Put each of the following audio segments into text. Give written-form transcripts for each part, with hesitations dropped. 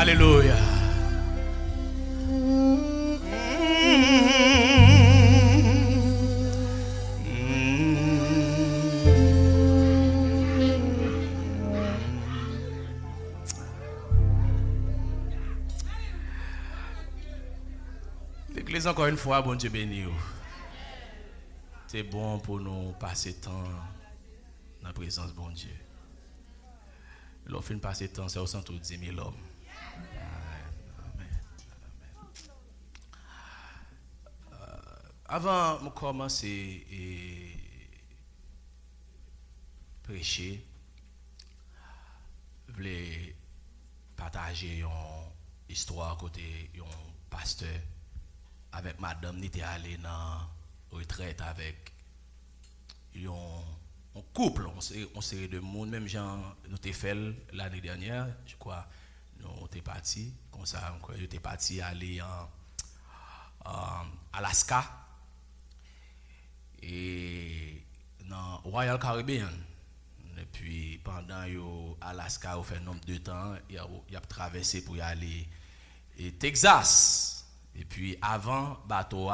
Alléluia. L'église, encore une fois, bon Dieu béni. C'est bon pour nous passer temps dans la présence de bon Dieu. L'offre de passer temps, c'est au centre de 10 000 hommes. Avant de commencer à prêcher, je voulais partager une histoire côté un pasteur avec madame qui était allé dans la retraite avec un couple, on série de monde, même gens nous t'ai fait l'année dernière, je crois, nous t'es parti, comme ça, nous t'es parti aller en Alaska et dans Royal Caribbean. Et puis pendant Alaska, on fait un nombre de temps, il a traversé pour y aller et Texas. Et puis avant bateau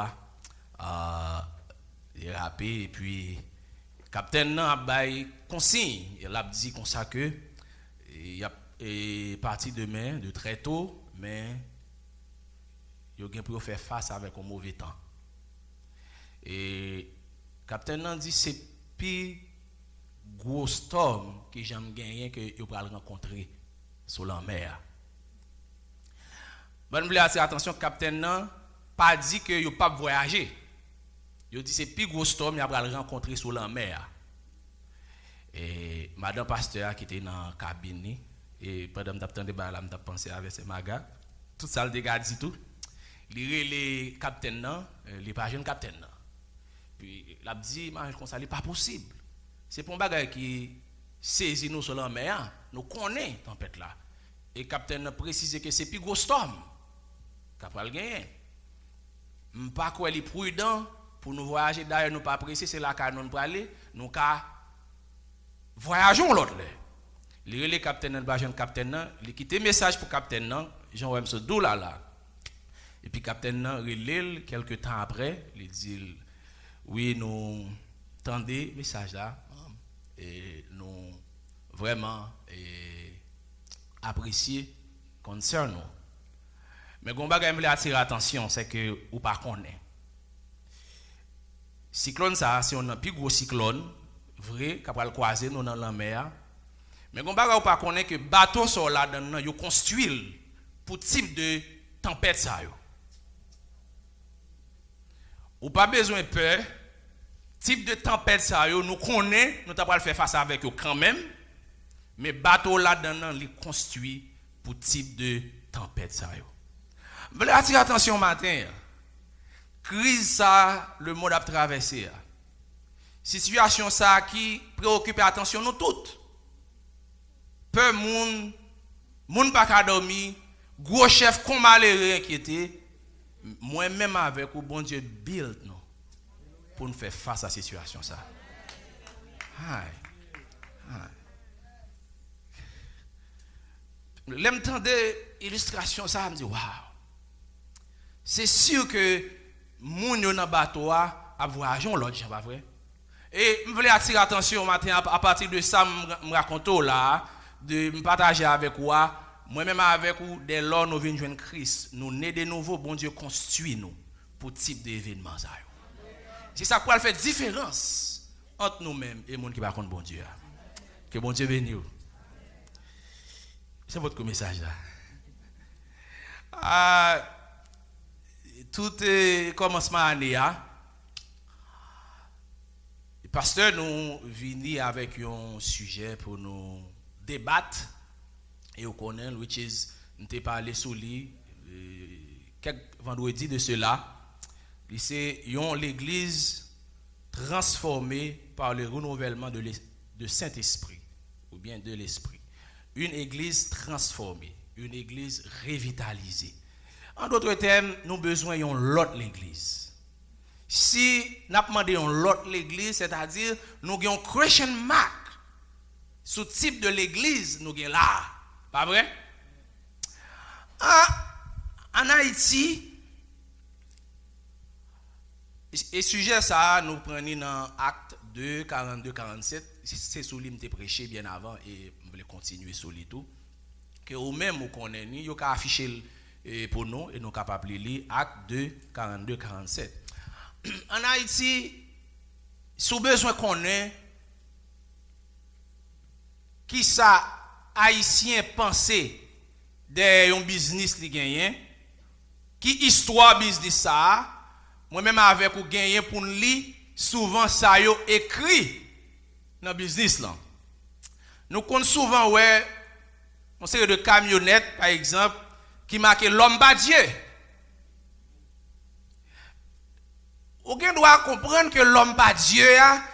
il a rappé et puis capitaine a bail consigne, il a dit comme ça que il est parti demain de très tôt, mais il a pour faire face avec un mauvais temps. Et capitaine a dit c'est plus gros storm que j'aime gagner que il va rencontrer sur la mer. Bon, vous attirer attention, capitaine n'a pas dit que il pas voyager. Il dit c'est plus gros storm il va le rencontrer sur la mer. Et madame pasteur qui était dans la cabine et pendant que j'attendais là m't'a pensé avec ces magas, tout ça le dégât dit tout. Il les capitaine là, les pas jeune capitaine là. Puis il a dit mais comme ça n'est pas possible. C'est pour un bagage qui saisit nous sur la mer, nous connaît tempête là. Et capitaine a précisé que c'est plus gros storm. Capral gagner. M'pas quoi est prudent pour nous voyager d'ailleurs nous pas pressé c'est là qu'à nous pour aller nous ca voyageons l'autre là. Les capitaine ba jeune capitaine il quitter message pour capitaine Jean Wem ce dou là. Et puis capitaine relève quelques temps après, il dit oui nous tendez message là et nous vraiment apprécier concern nous. Mais gon bagay me attirer attention c'est que ou pas connaît. Cyclone ça c'est un plus gros cyclone vrai capable croiser nous dans la mer. Mais gon bagay ou pas connaît que bateau sur là dedans yo construit pour type de tempête ça yo. Ou pas besoin peur type de tempête ça yo nous connaît nous t'a pas faire face avec eux quand même. Mais bateau là dedans li construit pour type de tempête ça yo. Je veux attirer attention matin. Crise ça, le monde a traversé. Situation ça qui préoccupe attention nous toutes. Peu moun pas ka dormi, gros chef comme malheureux inquiété, moi même avec ou bon Dieu build nous pour nous faire face à cette situation ça. L'aime tendre illustration ça me dit waouh. C'est sûr que moun yo dans bateau a voyager l'autre pas vrai. Et je voulais attirer attention matin à partir de ça me raconter là de me partager avec vous moi-même avec vous dès lors nous venons joindre Christ nous né de nouveau bon Dieu construit nous pour type d'événement ça. C'est ça qui fait différence entre nous-mêmes et monde qui va contre bon Dieu. Que bon Dieu bénisse vous. C'est votre message là. Tout commencement année le pasteur nous vini avec un sujet pour nous débattre et on connaît which is nous t'ai parlé sur lui quelques vendredis de cela c'est l'église transformée par le renouvellement de Saint-Esprit ou bien de l'esprit, une église transformée, une église revitalisée. En d'autres termes, nous avons besoin d'une l'autre l'église. Si nous avons demandé une l'autre l'église, c'est-à-dire nous avons un Christian mark sous type de l'église, nous avons là. Pas vrai? En Haïti, et sujet ça, nous prenons dans Acte 2, 42, 47, c'est sur lui que prêché bien avant et je voulais continuer sur lui tout. Que ou même vous connaissez, vous avez affiché pour nous et nous sommes capables de lire Acte 2, 42, 47. En Haïti, si besoin qu'on ait, qui ça haïtien penser de un business li gagné, qui histoire business ça, moi même avec ou gagné pour li, souvent ça yo écrit dans business là. Nous connaissons souvent ouais on série de camionnettes par exemple qui marque l'homme bas Dieu. Ou bien doit comprendre que l'homme bas Dieu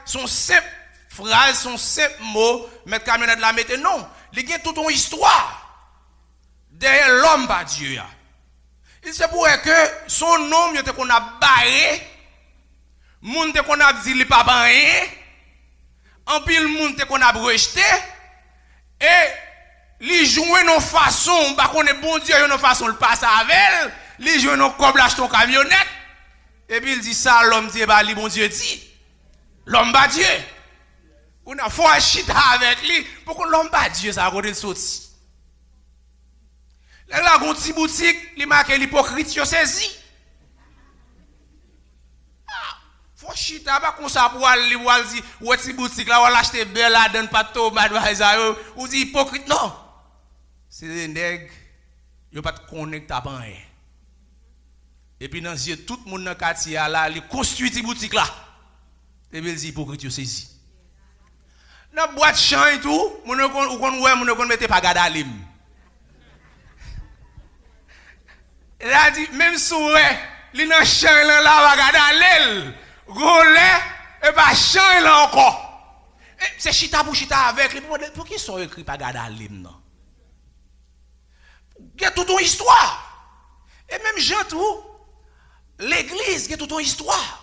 son simple phrase, son simple mot, mettre camionnette la mettre non, il y a toute une histoire derrière l'homme bas Dieu. Il se pourrait que son nom il qu'on a barré, moun te qu'on a dit il pas rien, en pile moun te qu'on a rejeté et li jouer nos façon pas connaît bon Dieu nos façon le passe avec li jouer nos comme lâche ton camionnette et puis il dit ça l'homme dit bah li bon Dieu dit l'homme bas Dieu on a foi chita avec lui pour que l'homme bas Dieu ça côté sorti là la gon petit boutique li marque l'hypocrite yo saisi faut chita pas comme ça pour aller voir dire ouais petit boutique là on l'acheter belle là donne pas tomate ou dit hypocrite non c'est des nègres yo pas connecté à rien et puis dans yeux tout le monde dans quartier là il construit petit boutique là et puis il dit hypocrite yo saisi dans boîte champ et tout mon kon ouais mon kon mettre pas gadalim il a dit même souhait li dans champ là va gadalel rolé et pas champ là encore c'est chita pour chita avec pour qui sont écrit pas gadalim non il y a toute une histoire et même Jean tout l'église il y a toute une histoire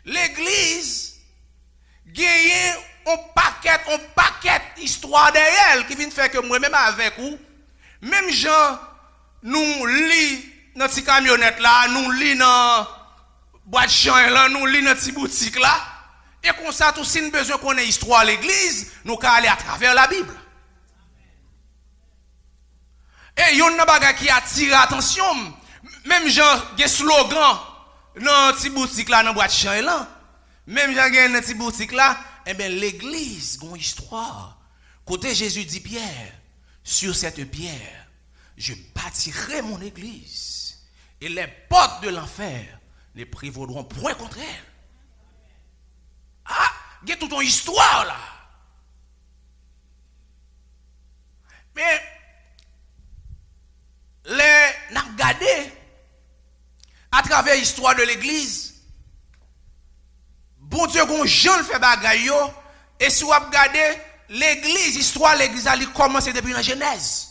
l'église gagne un paquet histoire derrière qui vient faire que moi même avec vous même Jean nous lit dans petit camionnette là nous lit dans boîte champ là nous lit dans petit boutique là et comme ça tout si nous besoin qu'on ait histoire l'église nous ca aller à travers la Bible et yon nan bagay qui attire attention même Jean gen slogan dans petit boutique là dans boîte champ là même Jean gen dans petit boutique là et ben l'église gon histoire côté Jésus dit Pierre sur cette pierre je bâtirai mon église et les portes de l'enfer ne prévaudront point contre elle. Ah, il y a toute une histoire là. Mais les n'a regardé à travers l'histoire de l'église. Bon Dieu, quand Jean fait bagaille yo et si vous regardez l'église, l'histoire l'église a commencé depuis la Genèse.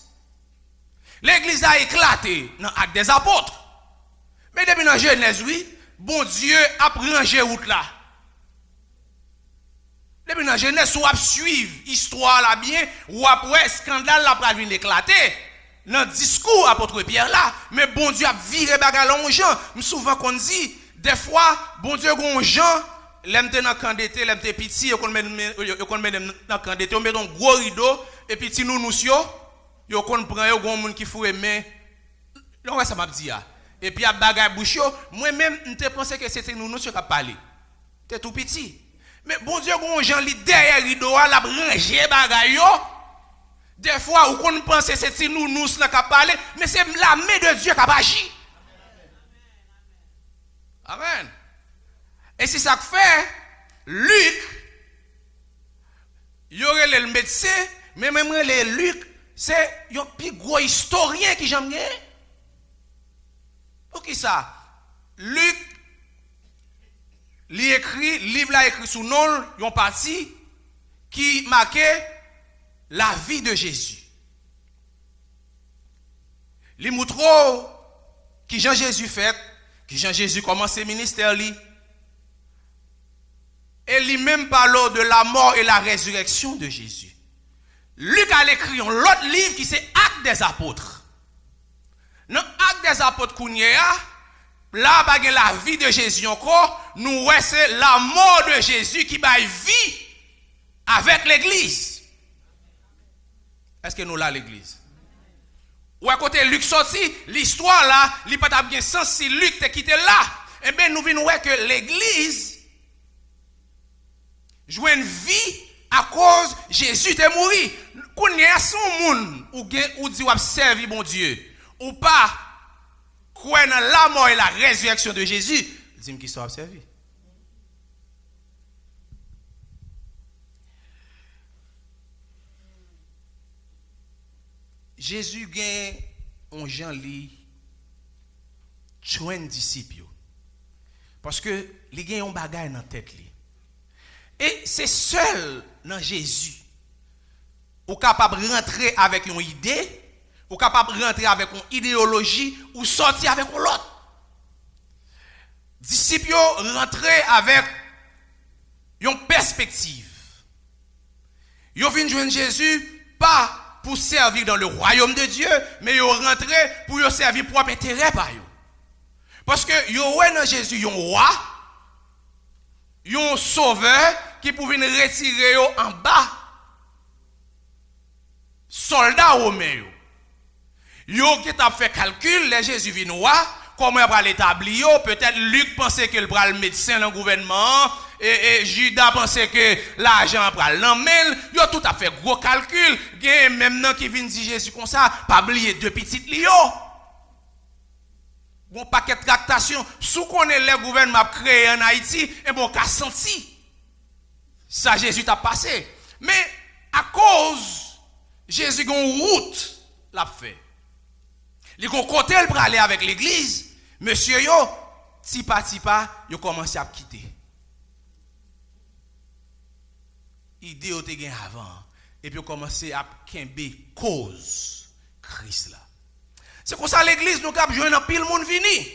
L'église a éclaté dans l'acte des apôtres. Mais depuis la Genèse, oui, bon Dieu a rangé route là. Depuis la Genèse, ou a suivre l'histoire là bien, ou après scandale là pour venir éclater. Dans le discours apôtre Pierre là, mais bon Dieu a viré bagarre en gens. Souvent qu'on dit, des fois, bon Dieu gon gens, l'aime dans camp d'été, l'aime petit, on met dans camp d'été, on met un gros rideau et petit nous yo kon prend yo gon moun qui foure mais non ça m'a dit et puis a bagarre bouche yo moi même m'te pensé que c'était nous qui parler. T'es tout petit. Mais bon Dieu gon gens li derrière rideau la ranger bagarre yo. Des fois, ou qu'on pense que c'est nous qui parlons, mais c'est la main de Dieu qui a agi. Amen. Et c'est ça que fait Luc, il y aurait le médecin, mais même les Luc, c'est un plus gros historien qui j'aime bien. Pour qui ça? Luc, il écrit, livre là écrit sous nom, une partie qui marquait la vie de Jésus. Les moutros qui Jean-Jésus fait, qui Jean-Jésus commence ses ministères, et lui-même parle de la mort et la résurrection de Jésus. Luc a écrit un autre livre qui c'est Actes des apôtres. Dans Actes des apôtres là pas la vie de Jésus encore, nous voyons c'est la mort de Jésus qui baille vie avec l'église. Est-ce que nous là l'église? Ou à côté Luc sorti, l'histoire là, il pas bien sens si Luc t'est quitté là. Eh bien nous venons voir que l'église joue une vie à cause Jésus t'est mort. Qu'on y a son monde ou dit ou servi bon Dieu ou pas croire dans la mort et la résurrection de Jésus, dis-moi qui soit servi. Jésus gagne un Jean li 20 disciples parce que il gagne un bagage dans tête li. Et c'est seul dans Jésus ou capable de rentrer avec une idée, ou capable de rentrer avec une idéologie ou sortir avec l'autre. Disciples rentrer avec une perspective. Ils viennent joindre Jésus pas pour servir dans le royaume de Dieu, mais ils rentrent pour servir propre intérêt par eux. Parce que ils ont dans Jésus un roi, un sauveur qui pouvait retirer en bas. Soldats romains. Yo qui t'a fait calcul, les Jésus vient voir comment il va l'établir. Peut-être Luc pensait que le bras le médecin dans le gouvernement et Judas pensait que l'argent va l'emmène. Yo tout a fait gros calcul. Gen même nan qui vient dire Jésus comme ça, pas oublier deux petites lio. Bon paquet de tractation, sous connaît le gouvernement créé en Haïti, et bon qu'a senti. Ça Jésus t'a passé. Mais à cause Jésus a une route l'a fait. Il a côté le pour aller avec l'église, monsieur yo, tipa, yo commencé à quitter. Idée au te gen avant et puis commencé à kembe cause Christ là. C'est comme ça l'église nous cap joindre pile monde vini.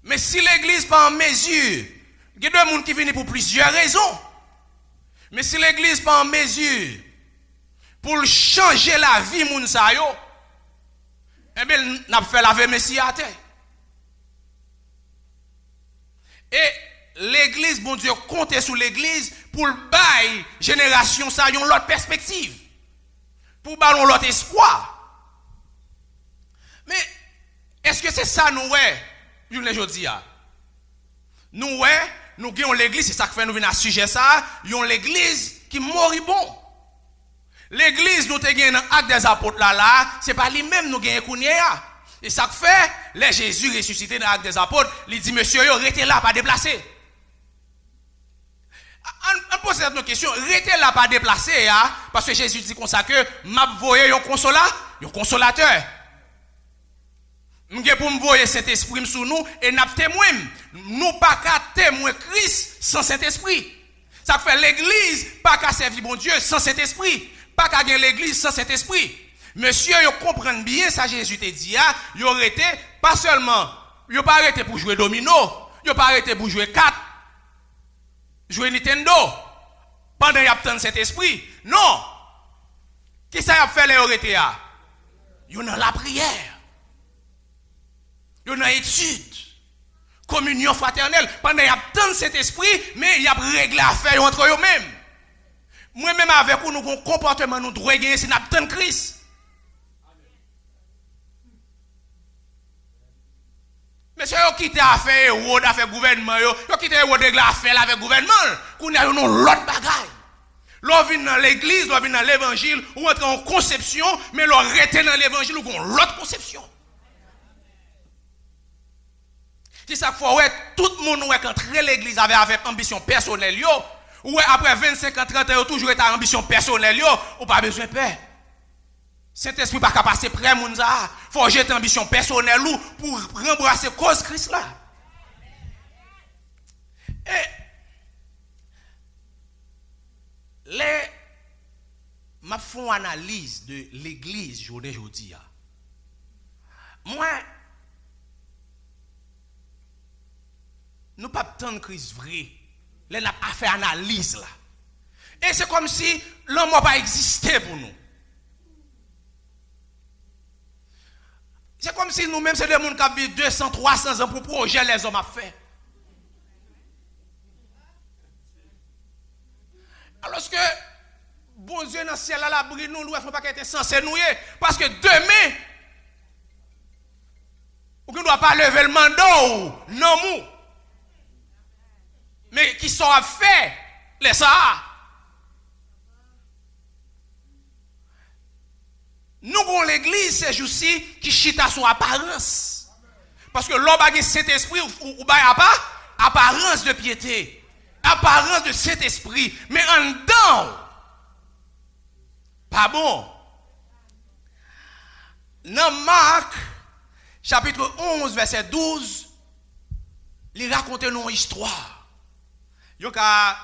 Mais si l'église pas en mesure, il y a deux monde qui viennent pour plusieurs raisons. Mais si l'église pas en mesure pour changer la vie moun sa yo, eh bien n'a fait laver Messie à terre. Et l'église, bon Dieu, compte sur l'église pour bailler génération ça yon l'autre perspective. Pour ballon l'autre espoir. Mais est-ce que c'est ça nous ouais, une aujourd'hui a? Nous ouais, nous gagnons l'église, c'est ça que fait nous venir à sujet ça, yon l'église qui moribond. L'église nous te gagne dans Actes des apôtres là, c'est pas lui-même nous gagne kounya. Et ça que fait, les Jésus ressuscité dans Actes des apôtres, il dit monsieur yo restez là pas déplacé. On pose cette question, restez là pas déplacé parce que Jésus dit comme ça que m'a voyé un consolateur. M'gè pour m'voyer Saint-Esprit sous nous et n'a témoin. Nous pas qu'à témoin Christ sans Saint-Esprit. Ça fait l'église pas qu'à servir bon Dieu sans Saint-Esprit. Pas qu'à gagner l'église sans Saint-Esprit. Monsieur, vous comprenez bien ça Jésus te dit, vous arrêté pas seulement, vous pas arrêté pour jouer domino, vous pas arrêté pour jouer cartes, jouer Nintendo pendant y a tant Saint-Esprit. Non. Qui ça y a fait les arrêté à? Vous dans la prière. Vous dans l'étude. Communion fraternelle. Pendant y a tant cet esprit, mais il y a réglé affaire entre eux-mêmes. Moi-même avec vous, nous avons un comportement, nous devons gagner si nous avons tant Christ. Monsieur, vous quittez affaire, vous affaire gouvernement, vous quittez vous régler affaire avec gouvernement. Vous avez l'autre bagaille. L'on vient dans l'église, l'on vient dans l'évangile, ou entre en conception, mais l'on reste dans l'évangile, ou l'autre conception. C'est ça qu'il faut, ouais, tout le monde qui entre l'église avec ambition personnelle, ou après 25 ans, 30 ans, toujours avec ambition personnelle, ou pas besoin de paix. Saint-Esprit pas capable de passer près de ça. Il faut jeter ambition personnelle pour rembrasser cause Christ là. Et m'a fait une analyse de l'église journée aujourd'hui. Moi, nous pas tant de Christ vrai. Là n'a pas fait analyse là. Et c'est comme si l'homme n'a pas existé pour nous. C'est comme si nous-mêmes, c'est des gens qui vivent 200, 300 ans pour projet les hommes à faire. Alors que, bon Dieu, dans le ciel, à l'abri, nous, nous ne pas être censés nous. Parce que demain, on ne doit pas lever le mandat, non, mais qui sont à faire, les ça. Nous avons l'église ces jours-ci qui chita son apparence. Parce que l'homme a cet esprit ou apparence de piété, apparence de cet esprit, mais en dedans, pas bon. Dans Marc, chapitre 11, verset 12, il raconte une histoire. Il y a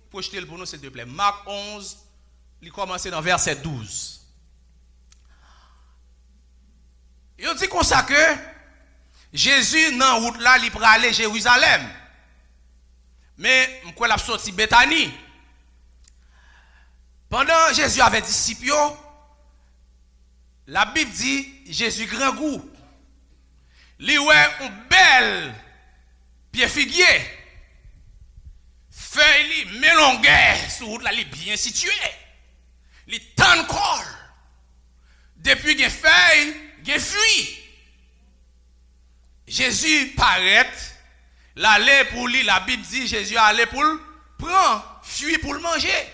projeter le pour nous, s'il te plaît. Marc 11, il commence dans verset 12. Il dit comme ça que Jésus, dans la route là, il peut aller à Jérusalem. Mais, je crois sorti Bethanie. Pendant Jésus avait disciples, la Bible dit Jésus grand goût. Il ouais un bel pied figuier. Feuille mélonguer sur route là, il bien situé. Il tend corps. Depuis qu'il feuille, il fuit. Jésus paraît, l'aller pour lui, la Bible dit Jésus allait pour le prendre, fuit pour le manger.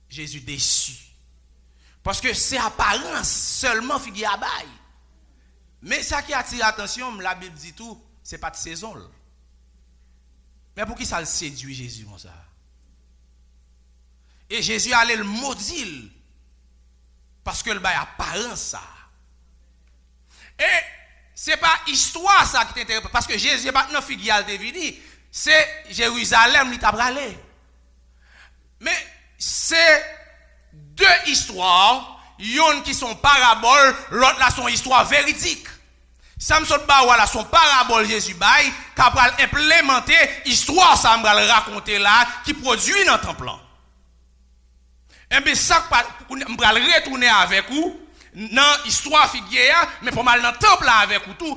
Jésus déçu. Parce que c'est apparence seulement figuier à bail. Mais ça qui attire l'attention, la Bible dit tout, c'est pas de saison. Mais pour qui ça le séduit Jésus comme ça? Et Jésus allait le maudire parce que le bail apparence ça. Et c'est pas histoire ça qui t'intéresse parce que Jésus n'est pas dans figuier à deviner, c'est Jérusalem qui t'a bralé. Mais c'est deux histoires, une qui sont paraboles, l'autre là sont histoires véridiques. Samson Bawa là son parabole Jésus bail capable implémenter histoire ça me raconter là qui produit dans ton plan. Et bien ça me retourner avec vous dans histoire figuier mais pour mal dans temple là avec vous tout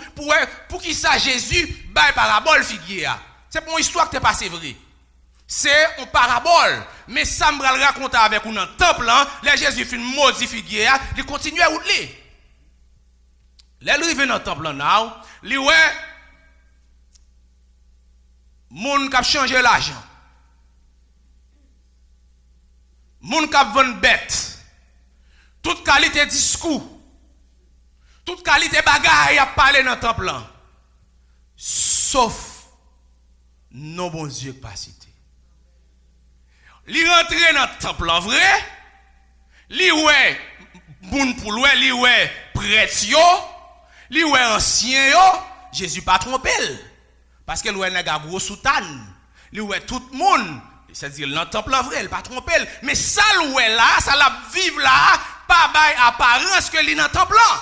pour qui ça Jésus bail parabole figuier. C'est pour une histoire qui est passée vrai. C'est une parabole mais ça me raconter avec vous dans temple là les Jésus fin maudit figuier il continue à rouler. Là, il vient dans le temple là, il ouais, moun qui a changé l'argent, moun qui a vendu bête, toute qualité discours, toute qualité bagaille a parlé dans le temple là, sauf non bon Dieu qui pas cité. Il rentre dans le temple là, vrai, il ouais, moun pour louer, il ouais, prêtre yo. Li ouais ancien yo, Jésus pas trompé parce que lui nèg a gros soutane. Li ouais tout le monde, c'est-à-dire dans temple vrai, il pas trompé, mais ça loué là, ça la vivre là, pas bail apparence que li dans temple là.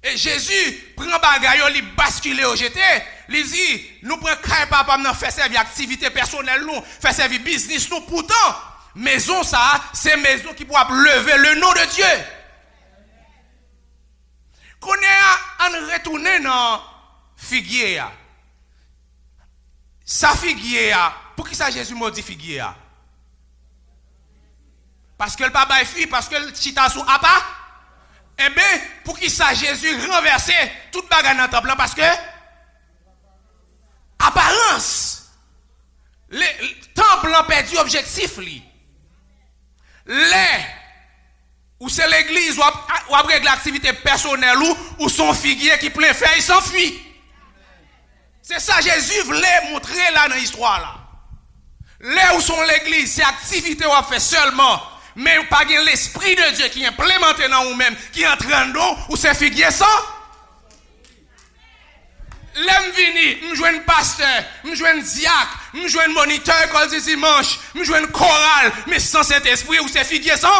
Et Jésus prend bagaille yo, li basculer au jeté, li dit nous prend kay papa nous faire servir activité personnelle nous, faire servir business nous pourtant maison ça, c'est maison qui pourra lever le nom de Dieu. Qu'on est en retourner dans figuier. Sa figuier, pour qui ça Jésus maudit figuier? Parce que le papa est fui, parce que le chita sous apa? Eh bien, pour qui ça Jésus renversé toute bagarre dans le temple parce que apparence. Le temple a perdu objectif li. Ou c'est l'église ou après l'activité personnelle ou son figuier qui plein fait, il s'enfuit. C'est ça Jésus voulait montrer là dans l'histoire là. Là où sont l'église, c'est activité ou fait seulement, mais pas l'esprit de Dieu qui est implémenté dans vous-même, qui est en train de ou c'est figuier ça. L'aime vini, m'joine pasteur, m'joine diacre, m'joine moniteur école du dimanche, m'joine chorale, mais sans cet esprit ou c'est figuier ça.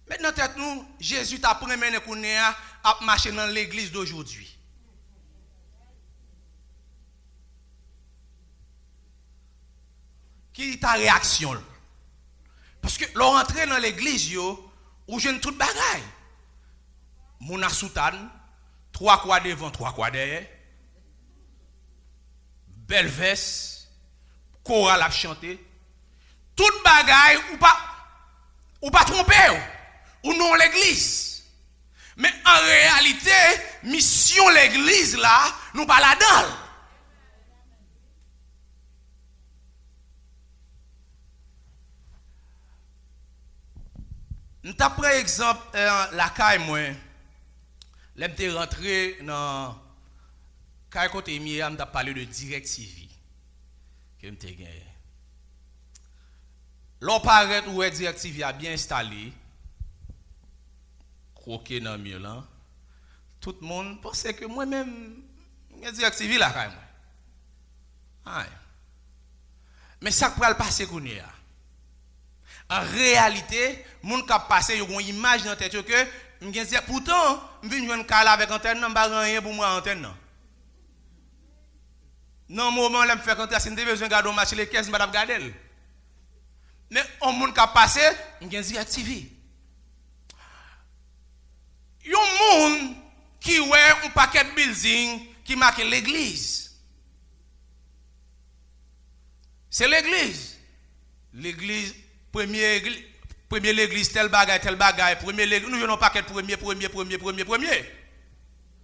Maintenant, dans tête nous, Jésus t'a promené à marcher dans l'église d'aujourd'hui. Qui est ta réaction? Parce que l'on rentre dans l'église, où je ne tout bagaille. Mon soutane, 3 croix devant, 3 croix derrière. Belle veste, chorale à chanter. Tout bagaille ou pas tromper ou non l'église. Mais en réalité, mission l'église là, nous pas là-dedans. Nous avons pris exemple la caille moi. J'étais rentré dans caille côté mien, on t'a parlé de DirecTV que m'était gagné. L'on paraît où DirecTV a bien installé croqué dans mur là. Tout le monde pensait que moi-même DirecTV la caille moi. Mais ça peut le passer qu'on y a. En réalité, moun qui passé yo une image dans tête que m'gen dire pourtant m'vinn joindre cale avec antenne non pas rien pour moi antenne non. Non moment là me faire rentrer si m'te besoin garder match les caisses m'pa garder. Mais on moun qui passé m'gen DirecTV. Yon moun qui ouais un paquet building qui marque l'église. C'est l'église. L'église premier l'église tel bagaille premier l'église nous n'avons pas qu'être premier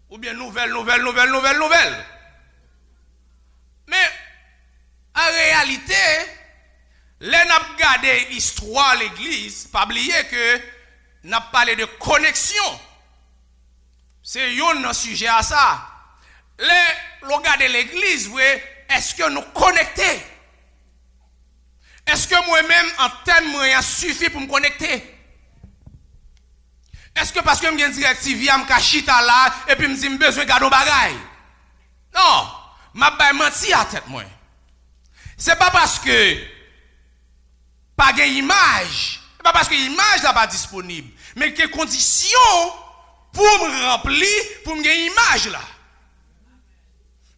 ou bien nouvelle mais en réalité les n'a regardé histoire l'église pas oublier que n'a parlé de connexion c'est un sujet à ça les regarder l'église ouais est-ce que nous connectés. Est-ce que moi-même, en termes moyens, suffit pour me connecter? Est-ce que parce que je suis DirecTV, je suis chita là, et puis je me dis, j'ai besoin de garder un bagage? Non, je vais mentir à tête. Ce n'est pas parce que pas d'image, ce n'est pas parce que l'image n'est pas disponible, mais que conditions pour me remplir, pour me gagner l'image là.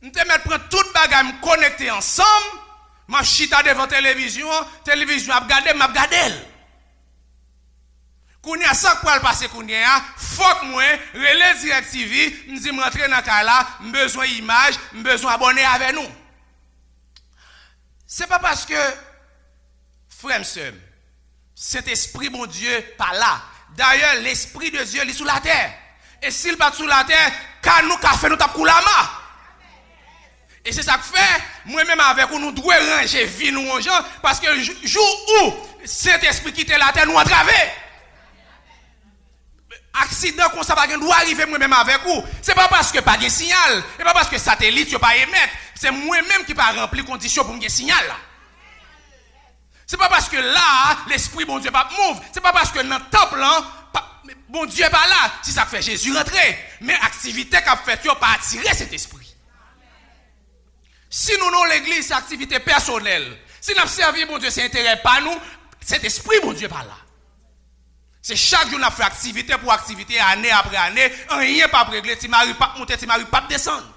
Je vais prendre tout bagage, me connecter ensemble. Ma chita devant télévision a regardé, m'a regardé. Kounya ça quoi le passer kounya, faut que moi relais DirecTV, me dit rentrer dans cas là, besoin image, besoin abonner avec nous. C'est pas parce que frère sœur, cet esprit bon Dieu pas là. D'ailleurs, l'esprit de Dieu il est sous la terre. Et s'il pas sous la terre, quand nous qu'a fait nous t'a koulama. Et c'est ça que fait, moi-même avec vous, nous devons ranger vie nous aux gens, parce que le jour où cet esprit quitte la terre, nous entraver. Accident comme ça, doit arriver moi-même avec vous. C'est pas parce que pas de signal, c'est pas parce que satellite ne pas émettre, c'est moi-même qui pas remplir conditions pour me signal là. C'est pas parce que là, l'esprit bon Dieu pas move, c'est pas parce que dans le temple là, bon Dieu pas là, si ça fait Jésus rentrer, mais activité qu'a fait, tu pas attirer cet esprit. Si nous avons l'église, c'est activité personnelle. Si nous servons bon Dieu, c'est intérêt pas nous, cet esprit bon Dieu pas là. C'est chaque jour nous fait activité pour activité, année après année, rien pas régler, tu m'arrives pas monter, tu m'arrives pas descendre.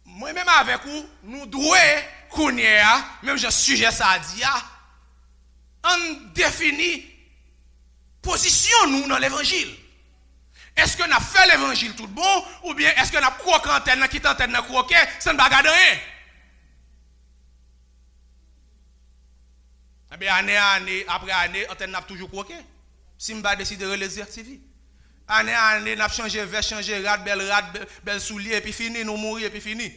Moi-même avec vous, nous devons connaître, même je sujet ça à dire, on définit position nous dans l'évangile. Est-ce que nous avons fait l'évangile tout bon, ou bien est-ce que nous avons croqué en tête, quitté en tête, croqué, sans ne pas garder rien? Eh bien, année après année, antenne n'a toujours croqué. Si je décide de relayer DirecTV. Année, n'a changé vert, changé rad, belle soulier, et puis fini, nous mourir, et puis fini.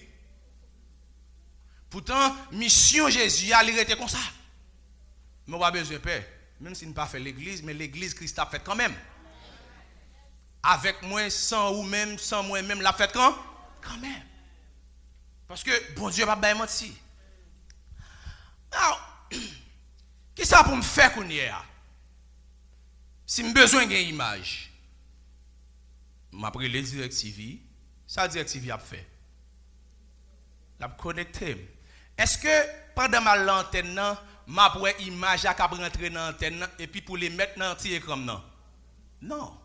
Pourtant, mission Jésus, elle était comme ça. Mais on n'a pas besoin de paix. Même si nous pas fait l'église, mais l'église Christ a fait quand même. Avec moi, sans ou même, sans moi-même, l'a fait quand même. Parce que bon Dieu va pas mentir. Alors, qu'est-ce que ça pour me faire qu'on y est? Si j'ai besoin d'une image, je vais les DirecTV, ça DirecTV a fait. La connecté. Est-ce que pendant ma l'antenne, m'a pour image à cap rentrer dans l'antenne et puis pour les mettre dans petit écran non. Non.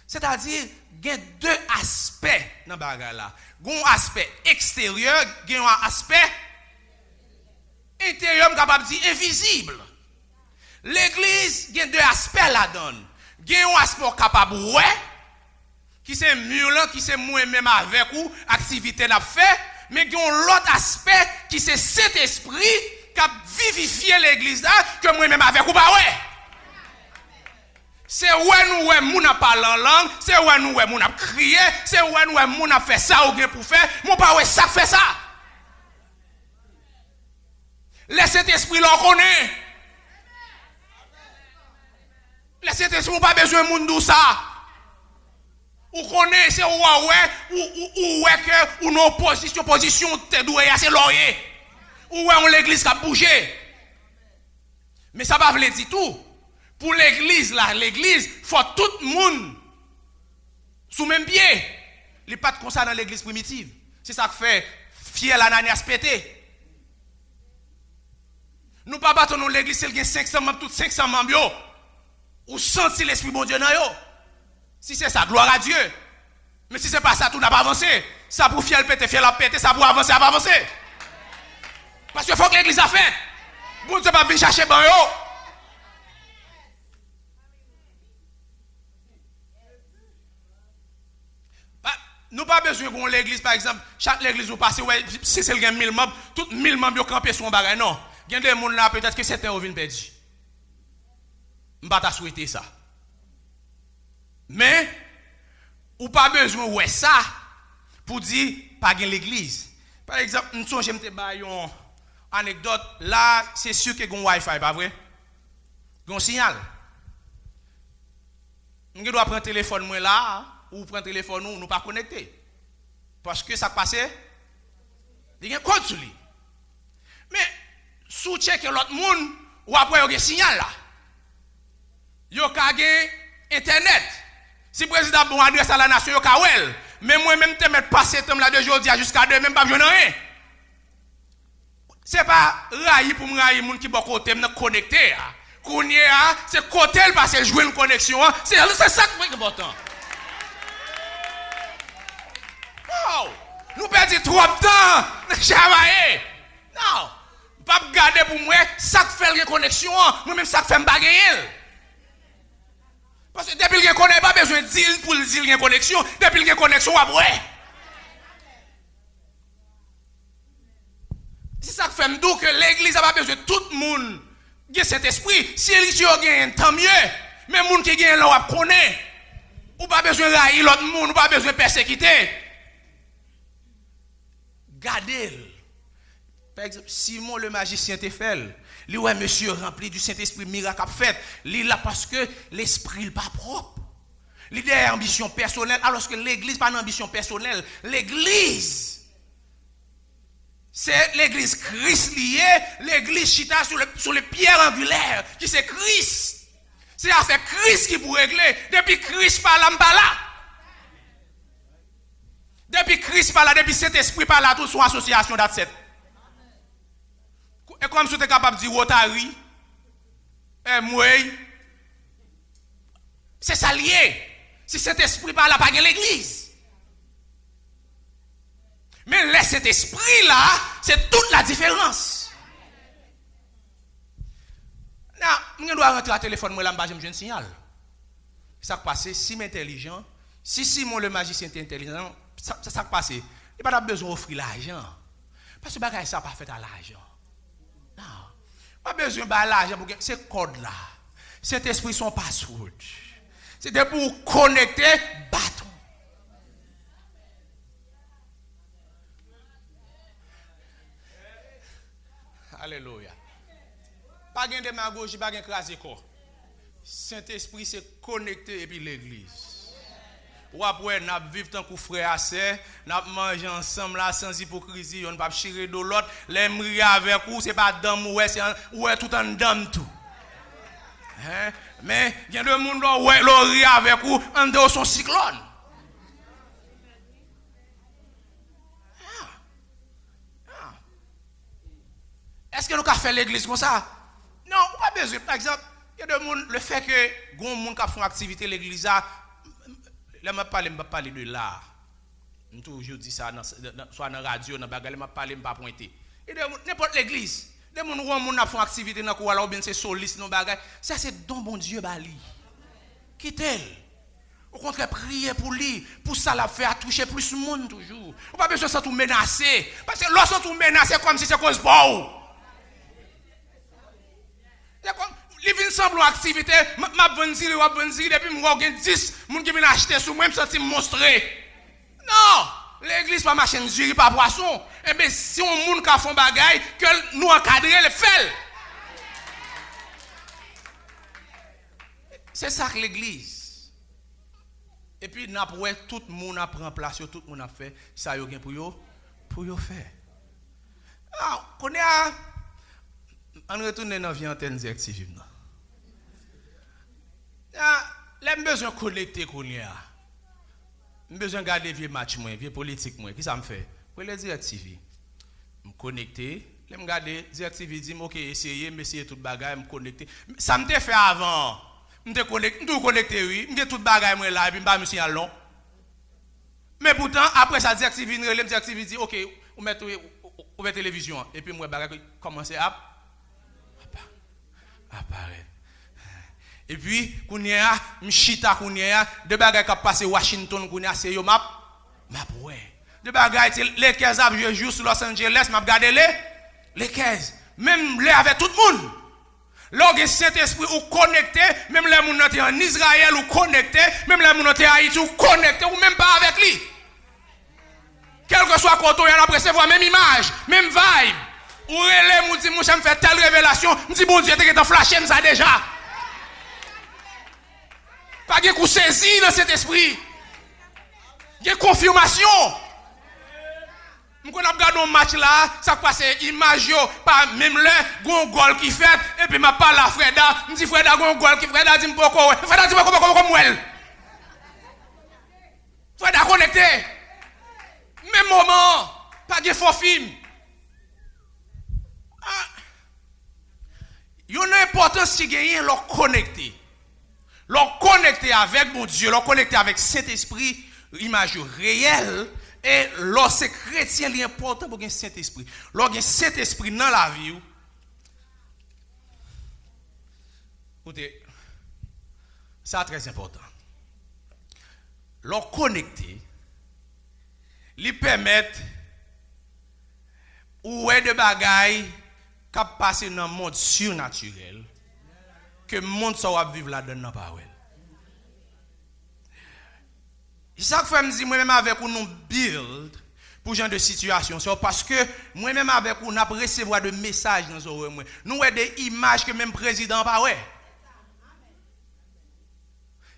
C'est-à-dire il y a deux aspects dans bagarre là. Il y a un aspect extérieur, il y a un aspect intérieur capable de dire invisible. L'église, il y a deux aspects là-dedans. Il y a un aspect capable ouais qui c'est mieux là, qui c'est moi-même avec ou activité n'a fait, mais il y a l'autre aspect qui c'est cet esprit qui a vivifié l'église là que moi-même avec ou pas ouais. C'est où nous moun a parlé en langue, c'est où nous moun a crié, c'est où nous moun a fait ça ou bien pour faire, mon pas ouais ça fait ça. Laissez cet esprit là connaît. Laissez cet esprit pas besoin moun dou ça. Ou connaît c'est ou que ou nos position te doué c'est loyer. Ou on l'église qui a bougé. Mais ça va veut dire tout. Pour l'église là, l'église faut tout le monde sous même pied. Il n'y a pas de comme ça dans l'église primitive. C'est ça qui fait fiel Ananias pété. Nous pas battons l'église, c'est qu'il y a 500 membres, tout 500 membres, ou senti l'esprit bon Dieu dans yo. Si c'est ça, gloire à Dieu. Mais si c'est pas ça, tout n'a pas avancé. Ça pour fiel la péter, ça pour avancer, ça va avancer. Parce qu'il faut que l'église a fait. Bon Dieu pas venir chercher ban yo. Nous pas besoin qu'on l'église par exemple, chaque l'église où passe ouais, si c'est le 1000 membres, tout 1000 membres yo camper sur un bagage non. Il y a des gens là peut-être que certains ont vinn perdu. M'pas ta souhaiter ça. Mais ou pas besoin ouais ça pour dire pas gain l'église. Par exemple, nous songe me te ba yon anecdote là, c'est sûr que gon wifi pas vrai? Gon signal. On doit prendre téléphone moi là ou prendre téléphone nous pas connecté. Parce que ça passait il y a un code sur lui. Mais sous check l'autre monde ou après il y a un signal là. Yo ka gen internet. Si le président bon adresse à la nation yo ka wel, mais moi même te mettre passer temps là de aujourd'hui jusqu'à demain même pas besoin rien. C'est pas railler pour me railler moun qui bon côté me connecté. Kounya c'est côté le passer jouer une connexion, c'est ça qui est important. Oh, nous perdons trop de temps travailler. Non, pas garder pour moi ça qui fait la connexion, moi même ça qui fait me bagayer. Parce que depuis qu'il connaît pas besoin de dire pour dire qu'il y a une connexion, depuis qu'il y a une connexion après. C'est ça qui fait me dire que l'église n'a pas besoin de tout le monde qui a cet esprit. Si l'église a gagné, tant mieux. Mais les gens qui gagnent là, on connaît. Ou pas besoin de railler l'autre monde, ou pas besoin de persécuter. Gardez-le. Par exemple, Simon le magicien te fait. Lui, ouais, monsieur rempli du Saint-Esprit, miracle fait. Lui, là, parce que l'esprit n'est pas propre. L'idée est ambition personnelle, alors que l'église n'a pas d'ambition personnelle. L'église, c'est l'église Christ liée, l'église chita sur les pierres angulaires, qui c'est Christ. C'est affaire Christ qui pour régler. Depuis Christ par là, pas là. Depuis Christ par là, depuis Saint-Esprit par là, tout son association d'atset. Et comme si tu es capable de dire Rotary, Moué, c'est ça lié. Si cet esprit par là, pas l'église. Mais laisse cet esprit là, c'est toute la différence. Non, je dois rentrer à téléphone, moi là, je me un signal. Ça passe, si m'intelligent, si Simon le magicien est intelligent, ça passe. Il n'y a pas besoin d'offrir l'argent. Parce que ça n'a pas fait à l'argent. Non. Pas besoin de l'argent pour ce code là. Cet esprit son password. C'était pour connecter bâton. Alléluia. Pas de démagogie, pas de crasé corps. Saint-Esprit c'est connecté et puis l'église. Ou après, nous vivons tant que frère à sœur, nous mangeons ensemble là sans hypocrisie, on ne peut pas chirer de l'autre, les mourir avec vous, ce n'est pas dame ou est tout en dame tout. Hein? Mais il y a des gens qui rient avec vous en dehors son cyclone. Est-ce que nous avons fait l'église comme ça? Non, pas besoin. Par exemple, il y a des gens, le fait que grand monde qui font activité l'église là, là m'a parler de l'art. Je toujours dis ça soit dans la radio, dans la m'a parler pas pointer. Et n'importe l'église, des gens qui font activité dans quoi là ou bien c'est soliste dans bagage, ça c'est don bon Dieu bali. Quitte-le. Au contraire, priez pour lui, pour ça la faire toucher plus de monde toujours. On pas besoin de ça tout menacer parce que lorsque tout menacer comme si c'est cause bon. Les vins semblent activité, m'a vendir ou vendir depuis moi gagne 10 moun qui viennent acheter sous moi me sentir monstré. Non, l'église pas machine jury pas poisson. Eh ben si on moun ka font bagaille que nous encadrer le fait. C'est ça que l'église. Et puis n'a pour tout le monde prend place, tout le monde a fait ça yo gain pour yo faire. Ah, connait on retourne dans vie antenne directive. J'ai besoin de connecter qu'on y a. J'ai besoin de garder vieux match, vieux politique. Qui ça me fait? Pour les directives. Je me connecter. Je me garder directives. Je dis, ok, essayer tout le bagage, me connecter. Ça me fait avant. Je me connecter, oui. Je me tout le bagage là, et puis je me suis long. Mais pourtant, après ça, directive, je dis, ok, on met la télévision. Et puis, moi, je commence à apparaître. Et puis, kounya, m'chita kounya, de bagay qui passé Washington kounya, c'est yo map ouais. De bagay les 15 ans je joue sur Los Angeles, m'a regarder les 15. Même les avec tout le monde. Lorsque Saint-Esprit ou connecté, même les moun en Israël ou connecté, même les moun en Haïti ou connecté ou même pas avec lui. Quel que soit côté, on a recevoir même image, même vibe. Ou relè mou di mou ça me fait telle révélation, me dit bon Dieu t'es en flashé ça déjà. Pas de coup saisi dans cet esprit. Il y a confirmation. Quand on regarde un match là, ça passe image pas même le gon goal qui fait et puis m'a parle à Freda, me dit Freda gon goal qui Freda dit pourquoi Freda dit pourquoi comme elle. Freda connecté. Même moment, pas de faux film. Il y a une importance qui gagne leur connecter. Leur connecter avec mon Dieu, leur connecter avec Saint-Esprit, image réelle. Et lorsque chrétien, c'est important pour gagner Saint-Esprit. Lorsque Saint-Esprit dans la vie, écoutez, c'est très important. Leur connecter, lui permettre ou est de bagaille qui passe dans le monde surnaturel que le monde va vivre là-dedans par elle. Ça fait me dire moi-même avec nous build pour genre de situation, c'est parce que moi-même avec nous n'a recevoir de messages dans nos oreilles. Nous avons des images que même président pas ouais.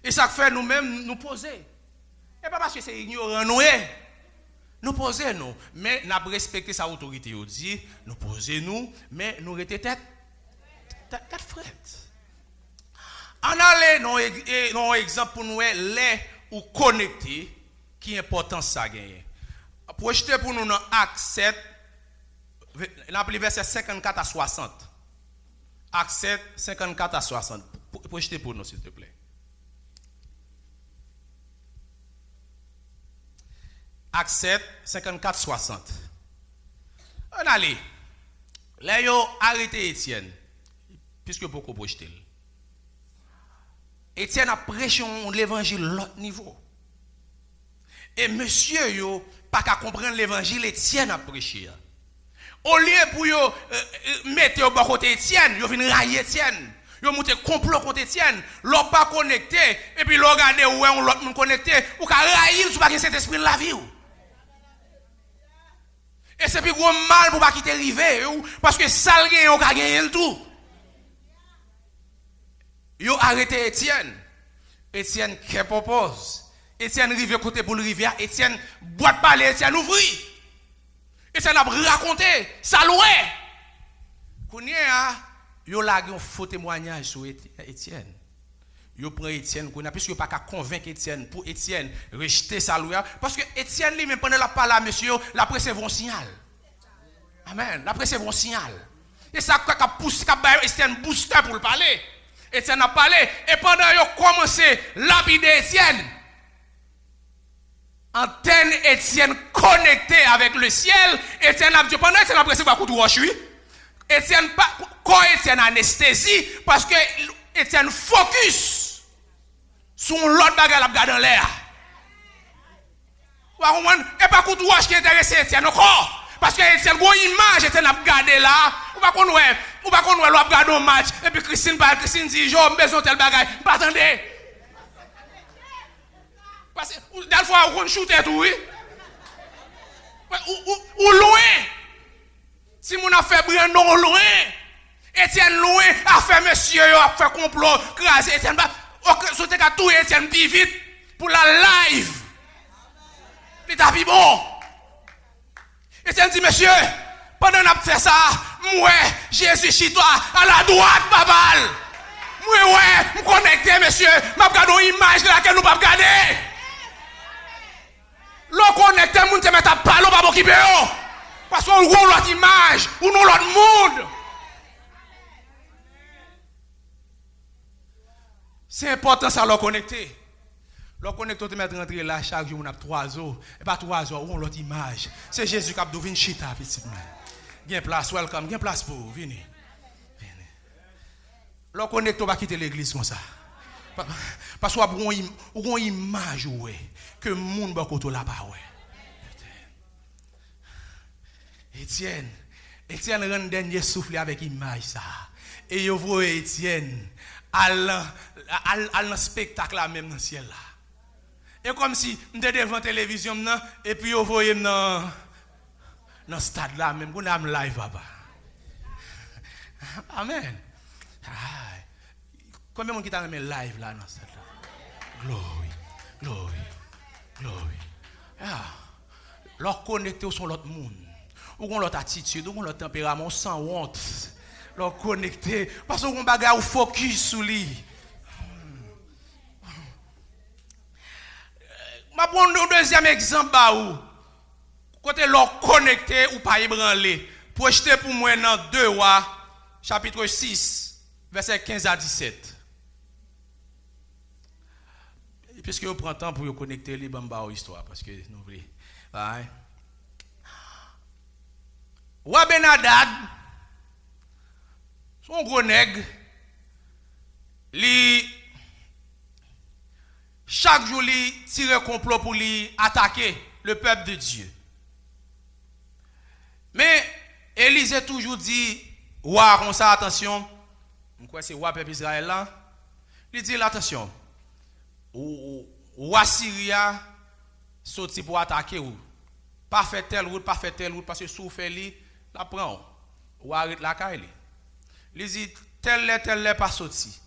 Et ça fait nous-mêmes nous poser. Et pas parce que c'est ignorant nous poser nous, mais nous respecter sa autorité dit, nous poser nous, mais nous rester tête frette. On allait non exemple pour nous les ou connecter qui importance ça gagner. Projeter pour nous dans Acte 7 verset 54 à 60. Acte 7 54 à 60. Projeter pour nous s'il te plaît. Acte 7 54 60. On allait. Là yo arrêté Étienne puisque beaucoup projeter. Étienne a prêché l'évangile l'autre niveau. Et monsieur yo pas qu'à comprendre l'évangile, Étienne a prêché. Au lieu pour yo mettre au bas côté Étienne, yo vinn railler Étienne. Yo monter complot contre Étienne, l'on pas connecté et puis l'on regarder ouais on l'autre monde connecté ou ka railler sous pas cet esprit de la vie. Et c'est plus gros mal pour pas quitter river parce que ça gagne on ka gagner le tout. Yo arrêté Étienne. Étienne qui propose. Étienne rive côté pour le rivière. Étienne boîte parler. Étienne ouvri. Étienne a raconté. Ça loué. Kounia, yo lage un faux témoignage sur Étienne. Yo prend Étienne kounia puisque pas qu'à convaincre Étienne pour Étienne rejeter ça loué parce que Étienne lui même pendant la parole à monsieur, la précève un signal. Amen. La précève un signal. Et ça a poussé, Étienne booster pour le parler. Étienne a parlé. Et pendant qu'il a commencé à lapider Étienne, antenne Étienne connectée avec le ciel, Étienne a dit, pendant que Étienne a pressé par coup de roche, Étienne, quand Étienne anesthésie, parce que Étienne focus sur l'autre bagarre qui a dans l'air. Et pas coup de roche qui intéresse Étienne encore. Parce que Étienne, une image, Étienne a regardé là. Ou pas qu'on a regardé un match. Et puis Christine dit, j'ai besoin de tel bagage. Pas attendez. Parce que, des fois, on shooter tout, oui. Ou loin. Si mon a fait Brandon loin. Étienne loin a fait monsieur, a fait complot, crasé. Étienne va, sauter qu'à tout, Étienne plus vite pour la live. Il est bon. Étienne dit, monsieur, pendant qu'on a fait ça, moi, Jésus chez toi, à la droite, babal. Moi, ouais, je connecté, monsieur. Je regarde une image là que nous ne pouvons pas regarder. L'on connecté, nous ne mettons pas l'eau pour occuper. Parce qu'on voit l'autre image, ou nous l'autre monde. C'est important ça, l'on connecté. L'on connecté, tu mettre rentrer là chaque jour, on a 3 heures. Et pas 3 heures, on a l'autre image. C'est Jésus qui a devenu chita, petit monde. Il y a place, welcome, il y a place pour vous, venez. L'on connecté, on va quitter l'église comme ça. Parce qu'on a une image que le monde va côté là-bas. Étienne rend dernier souffle avec image ça. Et vous voyez Étienne à un spectacle là même dans le ciel là. Et comme si nous étions devant la télévision et puis vous voyez dans le stade là même, vous avez live là-bas. Amen. Combien de gens qui t'a mis live là dans ce stade là? Glory. Leur connecté sur l'autre monde. Ou l'autre attitude, ou l'autre tempérament sans honte. Leur connecté. Parce qu'on bagarre ou focus sur lui. Je vais prendre un deuxième exemple. Côté leur connecté ou pas ébranlé. Projeté pour moi dans 2 Rois, chapitre 6, verset 15 à 17. Puisque vous prenez temps pour vous connecter les bambas aux histoires, parce que nous voulons. Roi Ben-Hadad, son gros nègre, chaque jour, il tire un complot pour lui attaquer le peuple de Dieu. Mais Élisée toujours dit, roi, comme ça, attention, c'est roi peuple Israël là, il dit, attention, roi Syria sorti pour attaquer ou pas faire telle route parce que sous fait li la prend ou arrête la caille li dit tel pas sorti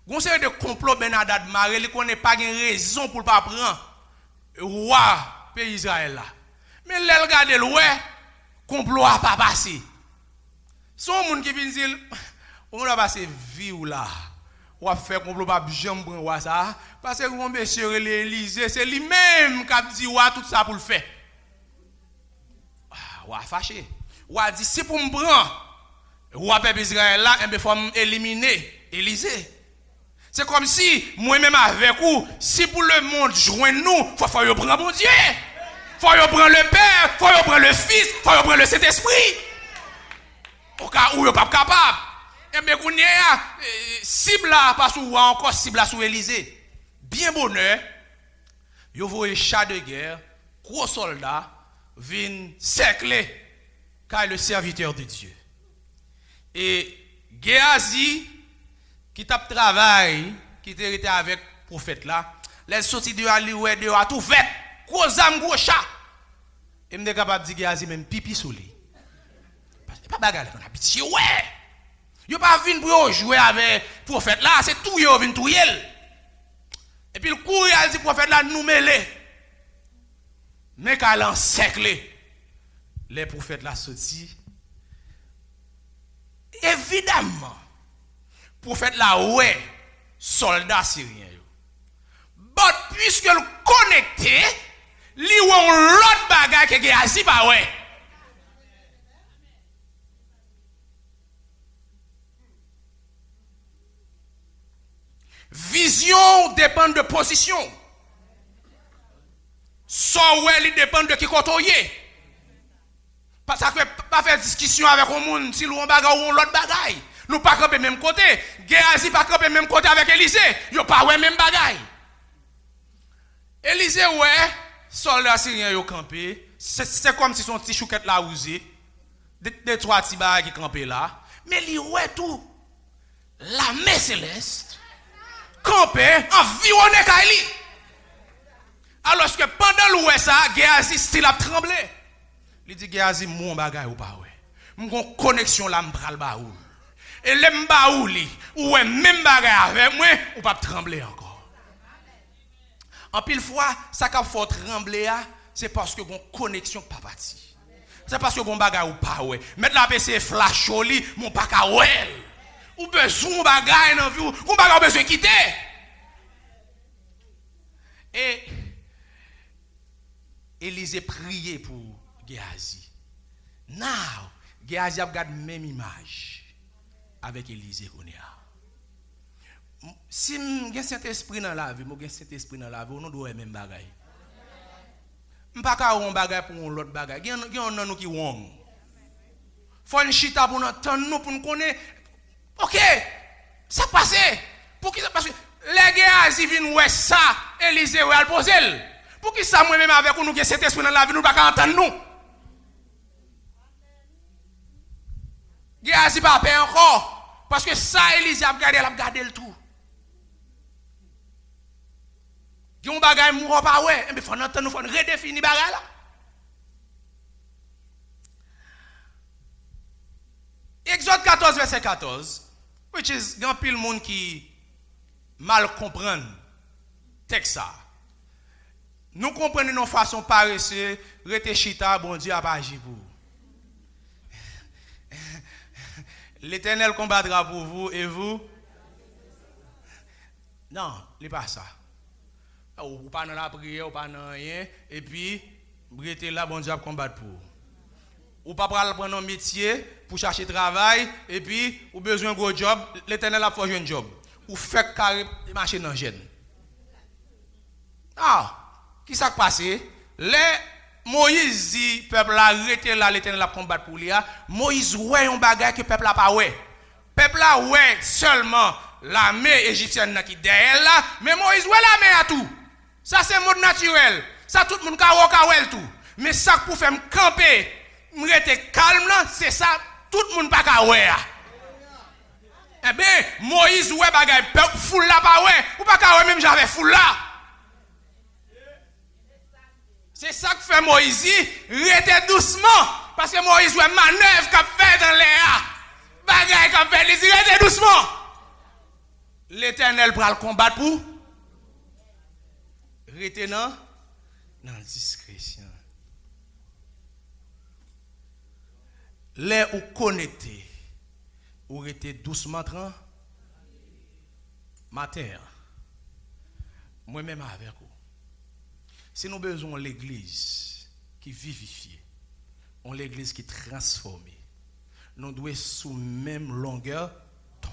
gon série de complot Ben-Hadad maré li connaît pas une raison pour pas prendre roi pays Israël là mais l'el regarde le ouais complot a pas passé son monde qui vient dire on va passer vie ou là ou a fait complot pas jamais prendre roi ça parce que mon monsieur l'Élysée c'est lui-même qui a dit roi tout ça pour le faire roi fâché roi dit si pour me prendre roi peuple Israël là il faut éliminer Élysée c'est comme si moi-même avec vous si pour le monde joindre nous faut prendre mon Dieu faut prendre le Père faut prendre le Fils faut prendre le Saint-Esprit au cas où il pas capable et bien qu'on y a cible là parce ou encore cible là sur Élysée bien bonheur yo voyez char de guerre gros soldats viennent cercler car le serviteur de Dieu et Géasi qui tape travail qui était avec prophète là les sorties de Ali ouais de a tout fait gros âme gros chat et me capable dire Géasi même pipi sous lui pas bagarre on a pitié ouais yo pas vinn pour jouer avec prophète là c'est tout yo vinn tout yel et puis le courir al dit prophète là nous mêler mais qu'à encercler les prophètes là sorti évidemment prophète là ouais soldats syriens yo but puisque le connecté li won l'autre bagaille que Géasi pas ouais Vision dépend de position. Son ouais, il dépend de qui côtoyer. Ça fait pas faire discussion avec un monde si l'on bagaille ou l'autre bagaille. Nous pas camper même côté. Géasi pas camper même côté avec Élisée. Yo pas ouais même bagaille. Élisée ouais, soldat syrien yo campé. C'est comme si son petit chouquette là ousé. Des trois petits bagailles qui campé là. Mais li ouais tout. La main céleste campé environné Kaili. Alors que pendant l'ouest ça, Géasi style a tremblé. Il dit Géasi mon bagay ou pas ouais. Mon connexion là m'pral baoul. Et le m'baouli ou même bagay avec moi ou pas trembler encore. En pile fois ça qu'a faut trembler c'est parce que mon connexion pas parti. C'est parce que mon bagay ou pas ouais. Mettre la PC flash oli mon pas ka ouais. Ou besoin bagay dans vie ou bagay besoin quitter. Et Élisée priait pour Géasi. Now, Géasi a regardé même image avec Élisée. Si j'ai cet esprit dans la vie, j'ai cet esprit dans la vie, on doit même bagaille. Je ne peux pas faire bagaille pour l'autre bagaille. Il y a un nom qui wong. Faut une chita pour nous entendre nous pour nous connaître. OK, ça passe. Pour qui ça passe? Les Géasi viennent ouais ça, Élisée va le poser. Pour qui ça moi-même avec nous qui cet esprit dans la vie nous pas entendre nous? Géasi pas paix encore parce que ça Élisée a gardé le tout. Yon bagay mou pas ouais, mais faut entendre nous faut redéfinir bagay là. Exode 14 verset 14, which is grand pile monde qui mal comprendre texte ça. Nous comprenons nos façon paresseuse, rete chita bon Dieu a pas agi pour. L'Éternel combattra pour vous et vous. Non, il n'est pas ça. Ou pas dans la prière, ou pas dans rien, et puis, rete là, bon Dieu a combattre pour. Ou pas prendre un métier pour chercher travail, et puis, ou besoin de gros job, l'Éternel a fait un job. Ou fait carré marcher dans le gène. Ah! Qui s'est passé? Les Moïse dit peuple a arrêté là l'Éternel a combattre pour lui. Moïse ouais un bagage que peuple a pas ouais. Peuple a ouais seulement l'armée égyptienne qui derrière là, mais Moïse ouais l'armée à tout. Ça c'est mode naturel. Ça tout le monde ka ouais tout. Mais ça pour faire me camper, me rester calme là, c'est ça tout le monde pas ka ouais. Eh bien Moïse ouais bagage peuple foule là pas ouais, ou pas ka ouais même j'avais foule là. C'est ça que fait Moïse, rete doucement. Parce que Moïse a manœuvre qu'a fait dans l'air. Bagaille qu'a fait, il rete doucement. L'Éternel va le combattre pour. Rete dans discrétion. Les ou connecté, ou rete doucement tranquille. Matin, moi-même avec vous. Si nous avons besoin de l'église qui vivifie, on l'église qui transforme, nous devons sous même longueur temps.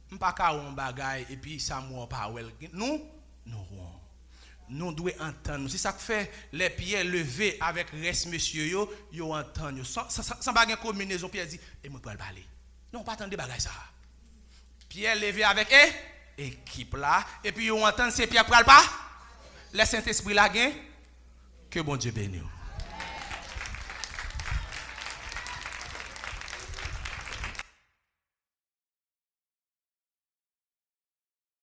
Nous ne pouvons pas faire un bagage et puis ça ne pas. Nous devons entendre. C'est ça que fait les pieds levés avec reste monsieur yo entendent. Sans bagage combinaison Pierre dit et moi pas parler. Non pas attendre bagage ça. Pierre levé avec équipe là et puis yo entend c'est Pierre pral pas. Le Saint-Esprit la gain, que bon Dieu bénisse.